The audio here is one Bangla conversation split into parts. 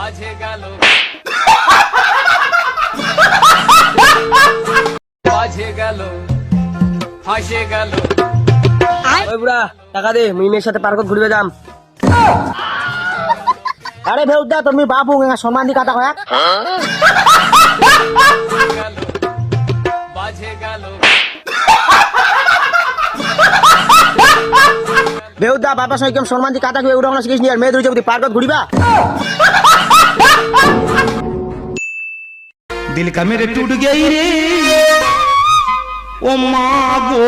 বাজে গেল বাজে গেল ফাঁসে গেল। ওই বুড়া টাকা দে, মুই মেয়ের সাথে পার্কত ঘুরবে যাম। আরে ভেউদা তুমি বাবু সম্মান দি কথা কয়া বাজে গেল বেউদা বাবা সঙ্গে কেমন সম্মান দি কাটা উড়া না শিখিস নি, আর মেয়ে ধরে যাবি পার্কত ঘুরিবা। दिल का मेरे टूट गई रे ओ माँ गो।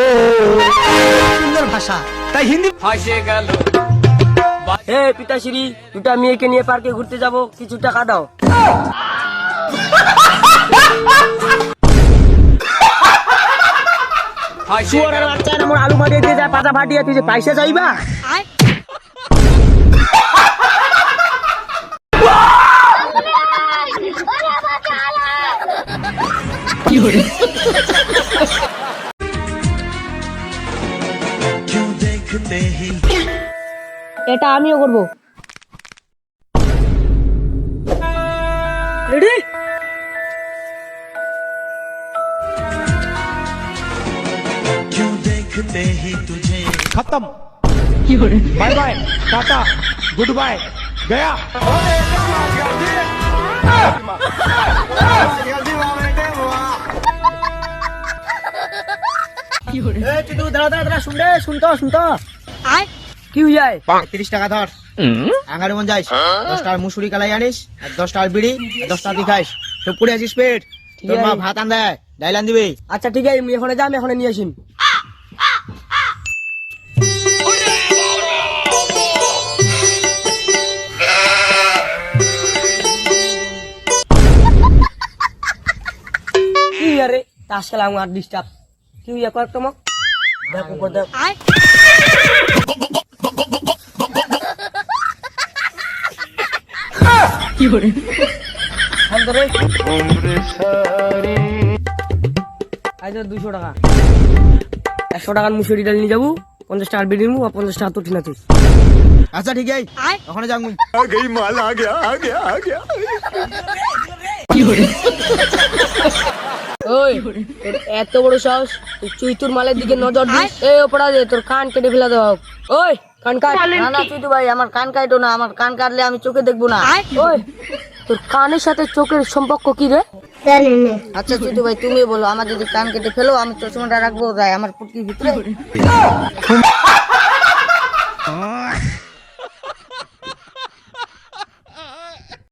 সুন্দর ভাষা, তাই হিন্দি ফাঁসে গেল হে পিতাশ্রী, দুটা মেয়েকে নিয়ে পার্কে ঘুরতে যাব, কিছু টাকা দাও। ফাঁসে শুয়োরের গেল বাচ্চা মোর আলু মারিয়ে দিয়ে যায়, পাতা ফাটিয়ে তুই যে পয়সা চাইবা। क्यों देखते ही এটা আমিও করব। রেডি? क्यों देखते ही तुझे खत्म bye bye tata goodbye गया। শুনতো কি হয়ে যায়? 30 টাকা ধর, আঙ্গারে মন যাইস, 10 টাকার মুসুরি কালাই আনিস, আর 10 টাকার বিড়ি, আর 10 টাকা খাইস। তো পুড়ে আছিস পেট, তোর মা ভাত আন দেয়, ডাইল আন দিবি। আচ্ছা ঠিক আছে, আমি এখন যাম, এখন নিয়ে আসিম। কি আরে তাস খেলা আমার ডিস্টার্ব কি হইয়া কয়েক তোমাক দেখো দেখ কি করে ধরে আজ 200 টাকা 100 টাকার মুসুরি ডাল নিয়ে যাবো, 50 টাকার বিড়ি নিবো, আর 50 টাকা তো ঠিক আছে। আচ্ছা ঠিক আছে, ওখানে যাং মুই। ওই তোর এত বড় সাহস, তুই তোর মালের দিকে নজর দিস? এই ওপরা দে, তোর কান কেটে ফেলা দাও। ওই কান কাট। না না তুই তো ভাই, আমার কান কাটো না, আমার কান কাটলে আমি চোখে দেখবো না। ওই তোর কানের সাথে চোখের সম্পর্ক কি রে? আচ্ছা তুই তো ভাই তুমি বলো, আমার যদি কান কেটে ফেলো, আমি চশমাটা রাখবো আমার পুটকির ভিতরে।